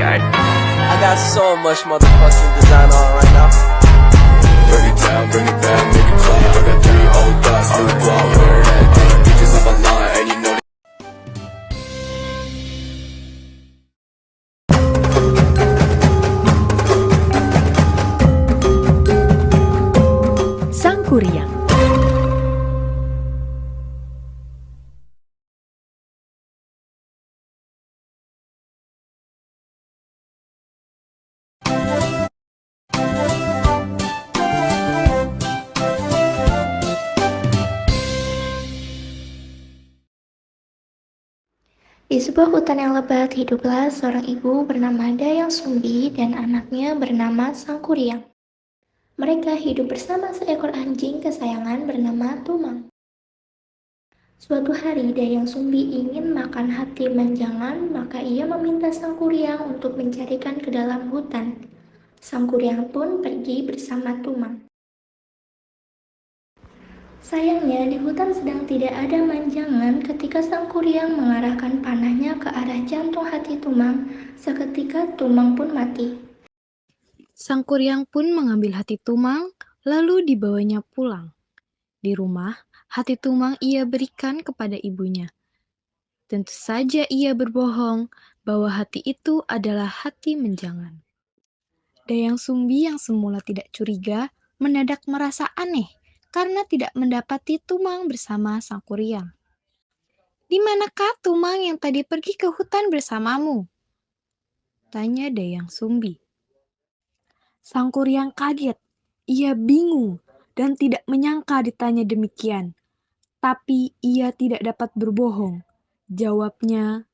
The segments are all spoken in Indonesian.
I got so much motherfucking design on right now. Bring it down, bring it back, make it clap. I got 3 old thoughts, new block, wear that thing. Bitches on my line, and you know Sangkuriang. Di sebuah hutan yang lebat, hiduplah seorang ibu bernama Dayang Sumbi dan anaknya bernama Sangkuriang. Mereka hidup bersama seekor anjing kesayangan bernama Tumang. Suatu hari Dayang Sumbi ingin makan hati menjangan, maka ia meminta Sangkuriang untuk mencarikan ke dalam hutan. Sangkuriang pun pergi bersama Tumang. Sayangnya di hutan sedang tidak ada manjangan ketika Sangkuriang mengarahkan panahnya ke arah jantung hati Tumang. Seketika Tumang pun mati. Sangkuriang pun mengambil hati Tumang, lalu dibawanya pulang. Di rumah, hati Tumang ia berikan kepada ibunya. Tentu saja ia berbohong bahwa hati itu adalah hati menjangan. Dayang Sumbi yang semula tidak curiga, mendadak merasa aneh karena tidak mendapati Tumang bersama Sangkuriang. "Di manakah Tumang yang tadi pergi ke hutan bersamamu?" tanya Dayang Sumbi. Sangkuriang kaget, ia bingung dan tidak menyangka ditanya demikian. Tapi ia tidak dapat berbohong. Jawabnya,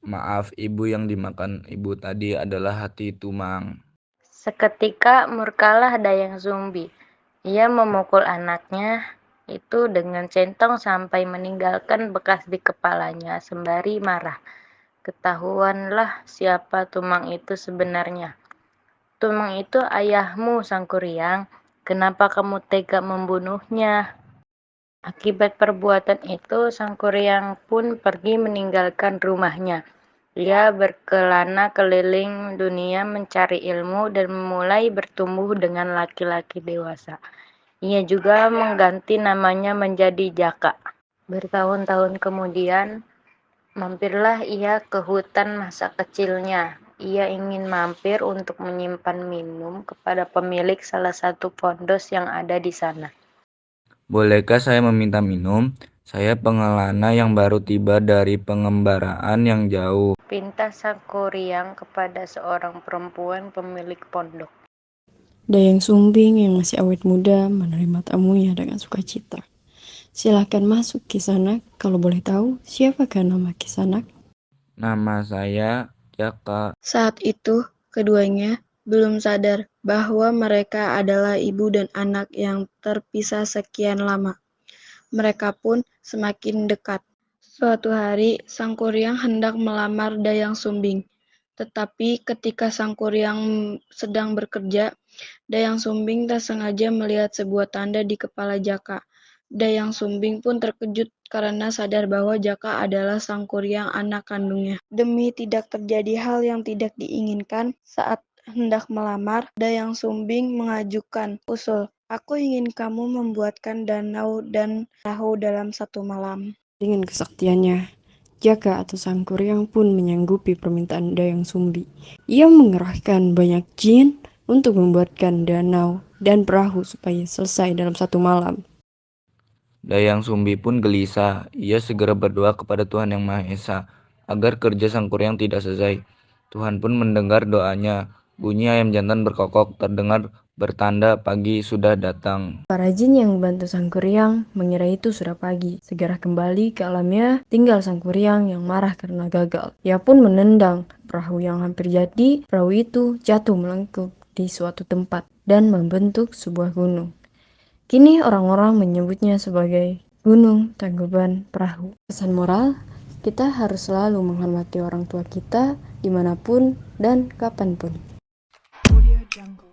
"Maaf, ibu, yang dimakan ibu tadi adalah hati Tumang." Seketika murkalah Dayang Sumbi. Ia memukul anaknya itu dengan centong sampai meninggalkan bekas di kepalanya sembari marah. Ketahuanlah siapa Tumang itu sebenarnya. "Tumang itu ayahmu, Sangkuriang. Kenapa kamu tega membunuhnya?" Akibat perbuatan itu, Sangkuriang pun pergi meninggalkan rumahnya. Ia berkelana keliling dunia mencari ilmu dan mulai bertumbuh dengan laki-laki dewasa. Ia juga mengganti namanya menjadi Jaka. Bertahun-tahun kemudian, mampirlah ia ke hutan masa kecilnya. Ia ingin mampir untuk menyimpan minum kepada pemilik salah satu pondos yang ada di sana. "Bolehkah saya meminta minum? Saya pengelana yang baru tiba dari pengembaraan yang jauh," Pinta Sangkuriang kepada seorang perempuan pemilik pondok. Dayang Sumbing yang masih awet muda menerima tamunya dengan sukacita. "Silakan masuk, Kisanak. Kalau boleh tahu, siapakah nama Kisanak?" "Nama saya Jaka." Saat itu, keduanya belum sadar bahwa mereka adalah ibu dan anak yang terpisah sekian lama. Mereka pun semakin dekat. Suatu hari, Sangkuriang hendak melamar Dayang Sumbing. Tetapi ketika Sangkuriang sedang bekerja, Dayang Sumbing tak sengaja melihat sebuah tanda di kepala Jaka. Dayang Sumbing pun terkejut karena sadar bahwa Jaka adalah Sangkuriang anak kandungnya. Demi tidak terjadi hal yang tidak diinginkan saat hendak melamar, Dayang Sumbing mengajukan usul, "Aku ingin kamu membuatkan danau dan perahu dalam satu malam." Dengan kesaktiannya, Jaka atau Sangkuriang pun menyanggupi permintaan Dayang Sumbi. Ia mengerahkan banyak jin untuk membuatkan danau dan perahu supaya selesai dalam satu malam. Dayang Sumbi pun gelisah. Ia segera berdoa kepada Tuhan Yang Maha Esa agar kerja Sangkuriang tidak selesai. Tuhan pun mendengar doanya. Bunyi ayam jantan berkokok terdengar bertanda pagi sudah datang. Para jin yang membantu Sangkuriang mengira itu sudah pagi. Segera kembali ke alamnya, tinggal Sangkuriang yang marah karena gagal. Ia pun menendang perahu yang hampir jadi. Perahu itu jatuh melengkung di suatu tempat dan membentuk sebuah gunung. Kini orang-orang menyebutnya sebagai Gunung Tangkuban Perahu. Pesan moral, kita harus selalu menghormati orang tua kita dimanapun dan kapanpun. Audio Jungle.